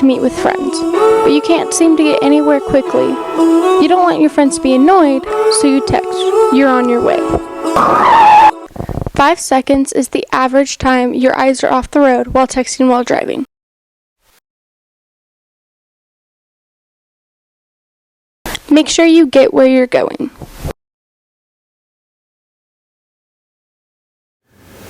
to meet with friends, but you can't seem to get anywhere quickly. You don't want your friends to be annoyed, so you text, "You're on your way." 5 seconds is the average time your eyes are off the road while texting while driving. Make sure you get where you're going.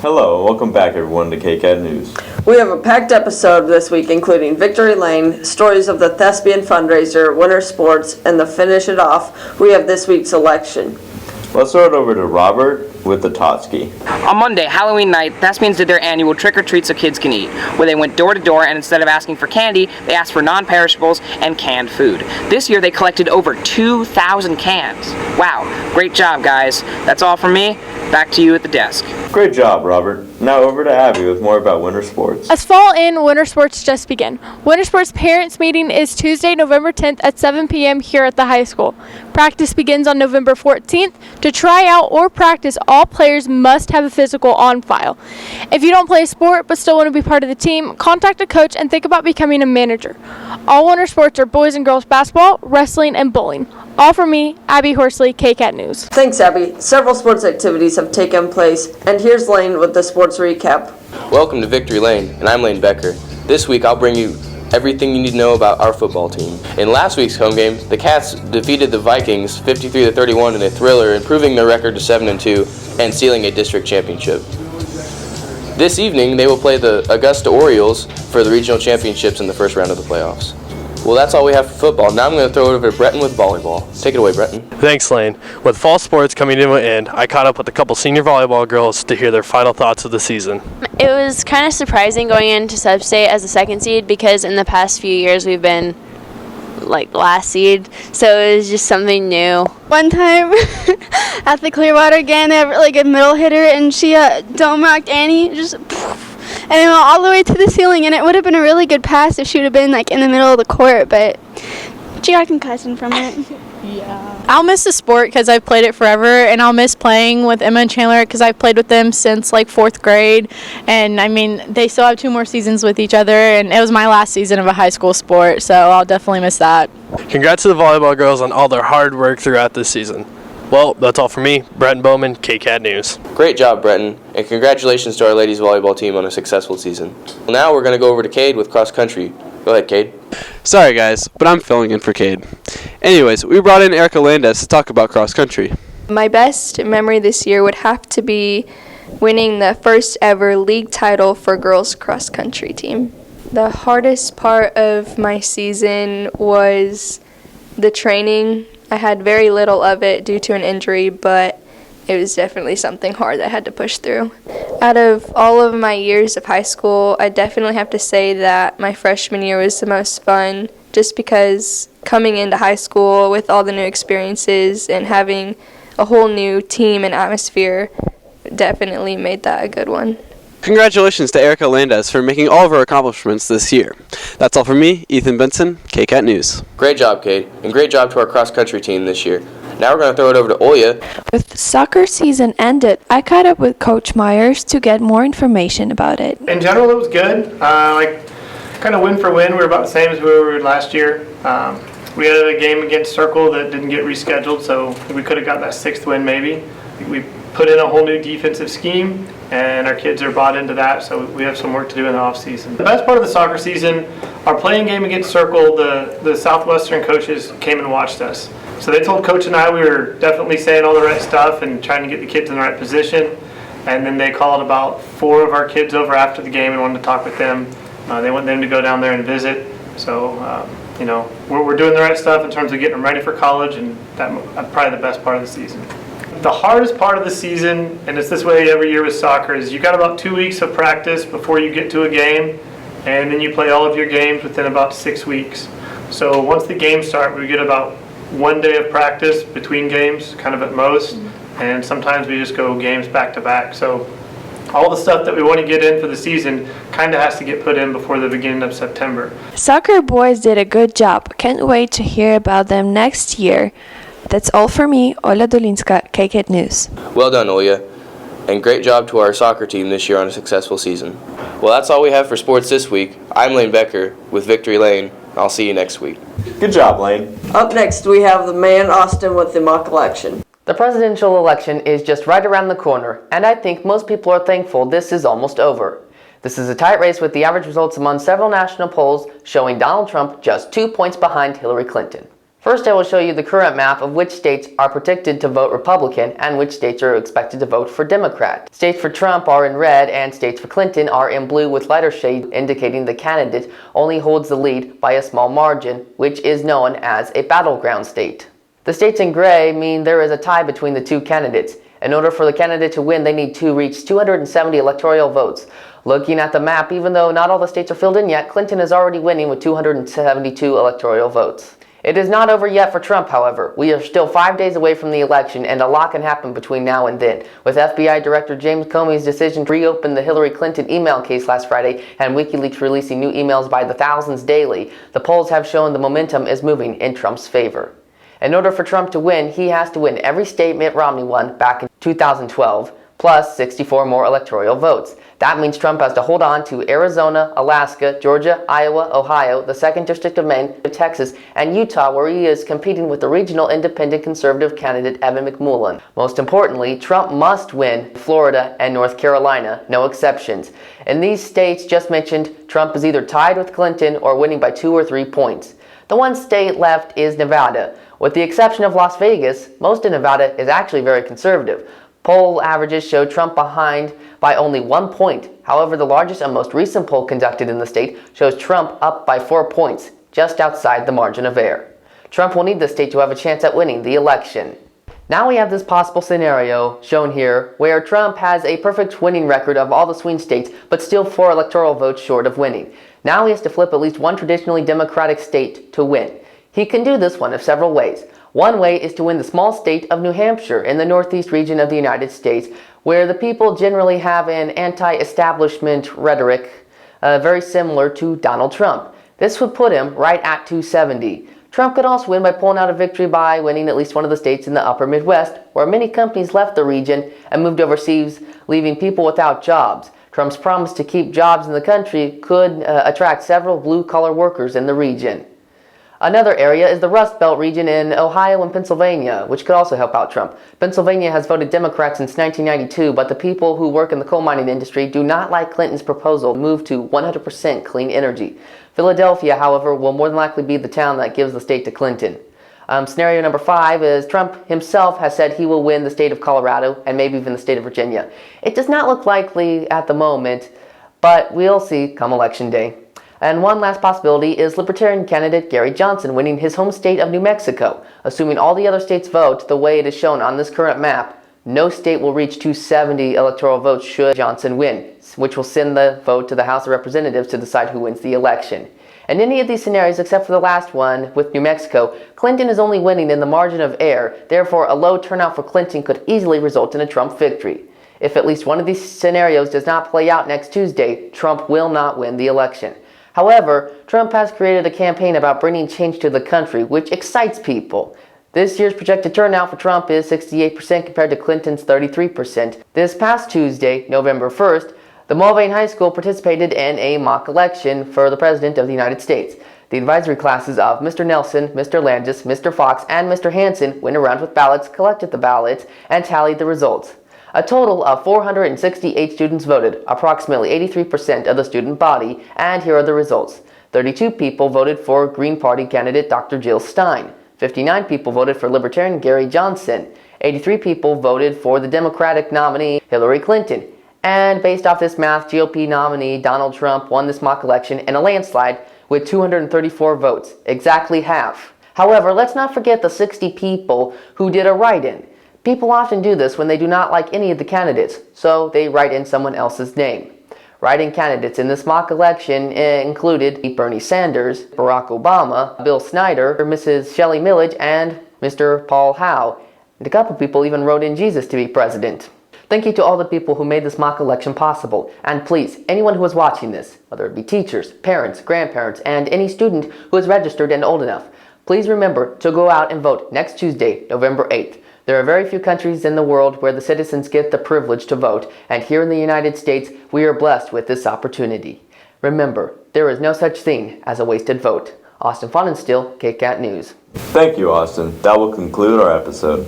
Hello, welcome back everyone to KCAT News. We have a packed episode this week including Victory Lane, stories of the Thespian fundraiser, winter sports, and to finish it off, we have this week's election. Let's throw it over to Robert with the Totski. On Monday, Halloween night, Thespians did their annual trick-or-treat so kids can eat, where they went door to door and instead of asking for candy, they asked for non-perishables and canned food. This year they collected over 2,000 cans. Wow, great job guys. That's all from me. Back to you at the desk. Great job, Robert. Now over to Abby with more about winter sports. As fall and winter sports just begin, winter sports parents meeting is Tuesday, November 10th at 7 p.m. here at the high school. Practice begins on November 14th. To try out or practice, all players must have a physical on file. If you don't play a sport but still want to be part of the team, contact a coach and think about becoming a manager. All winter sports are boys and girls basketball, wrestling, and bowling. All from me, Abby Horsley, KCAT News. Thanks, Abby. Several sports activities have taken place, and here's Lane with the sports recap. Welcome to Victory Lane, and I'm Lane Becker. This week I'll bring you everything you need to know about our football team. In last week's home game, the Cats defeated the Vikings 53-31 in a thriller, improving their record to 7-2 and sealing a district championship. This evening, they will play the Augusta Orioles for the regional championships in the first round of the playoffs. Well, that's all we have for football. Now I'm going to throw it over to Breton with volleyball. Take it away, Breton. Thanks, Lane. With fall sports coming to an end, I caught up with a couple senior volleyball girls to hear their final thoughts of the season. It was kind of surprising going into sub-state as a second seed because in the past few years we've been last seed, so it was just something new. One time at the Clearwater game, they have a really good middle hitter, and she dome-rocked Annie, just and it went all the way to the ceiling, and it would have been a really good pass if she would have been in the middle of the court, but she got a concussion from it. Yeah. I'll miss the sport because I've played it forever, and I'll miss playing with Emma and Chandler because I've played with them since 4th grade, and they still have 2 more seasons with each other, and it was my last season of a high school sport, so I'll definitely miss that. Congrats to the volleyball girls on all their hard work throughout this season. Well, that's all for me. Breton Bowman, KCAT News. Great job, Breton, and congratulations to our ladies volleyball team on a successful season. Well, now we're going to go over to Cade with cross country. Go ahead, Cade. Sorry, guys, but I'm filling in for Cade. Anyways, we brought in Erica Landez to talk about cross country. My best memory this year would have to be winning the first ever league title for girls cross country team. The hardest part of my season was the training. I had very little of it due to an injury, but it was definitely something hard that I had to push through. Out of all of my years of high school, I definitely have to say that my freshman year was the most fun, just because coming into high school with all the new experiences and having a whole new team and atmosphere definitely made that a good one. Congratulations to Erica Landez for making all of her accomplishments this year. That's all for me, Ethan Benson, KCAT News. Great job, Cade, and great job to our cross country team this year. Now we're going to throw it over to Oya. With the soccer season ended, I caught up with Coach Myers to get more information about it. In general, it was good. Kind of win for win, we were about the same as we were last year. We had a game against Circle that didn't get rescheduled, so we could have got that 6th win maybe. We put in a whole new defensive scheme, and our kids are bought into that, so we have some work to do in the off season. The best part of the soccer season, our playing game against Circle, the Southwestern coaches came and watched us. So they told Coach and I we were definitely saying all the right stuff and trying to get the kids in the right position. And then they called about 4 of our kids over after the game and wanted to talk with them. They want them to go down there and visit. So, we're doing the right stuff in terms of getting them ready for college, and that's probably the best part of the season. The hardest part of the season, and it's this way every year with soccer, is you got about 2 weeks of practice before you get to a game, and then you play all of your games within about 6 weeks. So once the games start, we get about 1 day of practice between games, kind of at most, and sometimes we just go games back to back. So all the stuff that we want to get in for the season kind of has to get put in before the beginning of September. Soccer boys did a good job. Can't wait to hear about them next year. That's all for me, Ola Dolinska, KCAT News. Well done, Oya. And great job to our soccer team this year on a successful season. Well, that's all we have for sports this week. I'm Lane Becker with Victory Lane. I'll see you next week. Good job, Lane. Up next, we have the man Austin with the mock election. The presidential election is just right around the corner, and I think most people are thankful this is almost over. This is a tight race with the average results among several national polls showing Donald Trump just 2 points behind Hillary Clinton. First, I will show you the current map of which states are predicted to vote Republican and which states are expected to vote for Democrat. States for Trump are in red and states for Clinton are in blue with lighter shade indicating the candidate only holds the lead by a small margin, which is known as a battleground state. The states in gray mean there is a tie between the two candidates. In order for the candidate to win, they need to reach 270 electoral votes. Looking at the map, even though not all the states are filled in yet, Clinton is already winning with 272 electoral votes. It is not over yet for Trump, however. We are still 5 days away from the election, and a lot can happen between now and then. With FBI Director James Comey's decision to reopen the Hillary Clinton email case last Friday, and WikiLeaks releasing new emails by the thousands daily, the polls have shown the momentum is moving in Trump's favor. In order for Trump to win, he has to win every state Mitt Romney won back in 2012, plus 64 more electoral votes. That means Trump has to hold on to Arizona, Alaska, Georgia, Iowa, Ohio, the 2nd District of Maine, Texas, and Utah, where he is competing with the regional independent conservative candidate Evan McMullin. Most importantly, Trump must win Florida and North Carolina, no exceptions. In these states just mentioned, Trump is either tied with Clinton or winning by 2 or 3 points. The one state left is Nevada. With the exception of Las Vegas, most of Nevada is actually very conservative. Poll averages show Trump behind by only 1 point. However, the largest and most recent poll conducted in the state shows Trump up by 4 points, just outside the margin of error. Trump will need the state to have a chance at winning the election. Now we have this possible scenario shown here where Trump has a perfect winning record of all the swing states, but still 4 electoral votes short of winning. Now he has to flip at least one traditionally Democratic state to win. He can do this one of several ways. One way is to win the small state of New Hampshire in the northeast region of the United States, where the people generally have an anti-establishment rhetoric very similar to Donald Trump. This would put him right at 270. Trump could also win by pulling out a victory by winning at least one of the states in the upper Midwest, where many companies left the region and moved overseas, leaving people without jobs. Trump's promise to keep jobs in the country could attract several blue-collar workers in the region. Another area is the Rust Belt region in Ohio and Pennsylvania, which could also help out Trump. Pennsylvania has voted Democrat since 1992, but the people who work in the coal mining industry do not like Clinton's proposal to move to 100% clean energy. Philadelphia, however, will more than likely be the town that gives the state to Clinton. Scenario number 5 is Trump himself has said he will win the state of Colorado and maybe even the state of Virginia. It does not look likely at the moment, but we'll see come election day. And one last possibility is Libertarian candidate Gary Johnson winning his home state of New Mexico. Assuming all the other states vote the way it is shown on this current map, no state will reach 270 electoral votes should Johnson win, which will send the vote to the House of Representatives to decide who wins the election. In any of these scenarios, except for the last one with New Mexico, Clinton is only winning in the margin of error. Therefore, a low turnout for Clinton could easily result in a Trump victory. If at least one of these scenarios does not play out next Tuesday, Trump will not win the election. However, Trump has created a campaign about bringing change to the country, which excites people. This year's projected turnout for Trump is 68% compared to Clinton's 33%. This past Tuesday, November 1st, the Mulvane High School participated in a mock election for the President of the United States. The advisory classes of Mr. Nelson, Mr. Landis, Mr. Fox, and Mr. Hansen went around with ballots, collected the ballots, and tallied the results. A total of 468 students voted, approximately 83% of the student body, and here are the results. 32 people voted for Green Party candidate Dr. Jill Stein. 59 people voted for Libertarian Gary Johnson. 83 people voted for the Democratic nominee Hillary Clinton. And based off this math, GOP nominee Donald Trump won this mock election in a landslide with 234 votes, exactly half. However, let's not forget the 60 people who did a write-in. People often do this when they do not like any of the candidates, so they write in someone else's name. Write-in candidates in this mock election included Bernie Sanders, Barack Obama, Bill Snyder, Mrs. Shelley Millage, and Mr. Paul Howe. And a couple people even wrote in Jesus to be president. Thank you to all the people who made this mock election possible. And please, anyone who is watching this, whether it be teachers, parents, grandparents, and any student who is registered and old enough, please remember to go out and vote next Tuesday, November 8th. There are very few countries in the world where the citizens get the privilege to vote, and here in the United States, we are blessed with this opportunity. Remember, there is no such thing as a wasted vote. Austin Fonenstiel, KCAT News. Thank you, Austin. That will conclude our episode.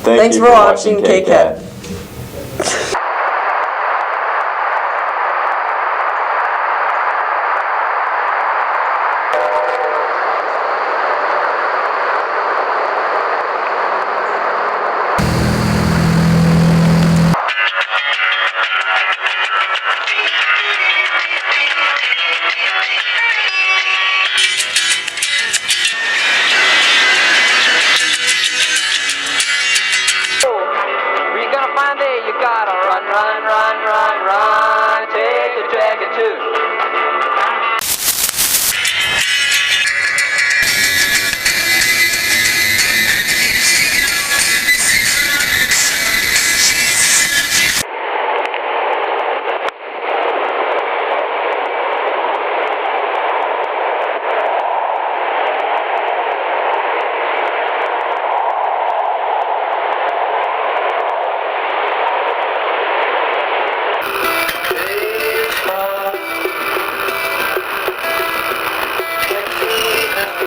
Thanks for watching KCAT.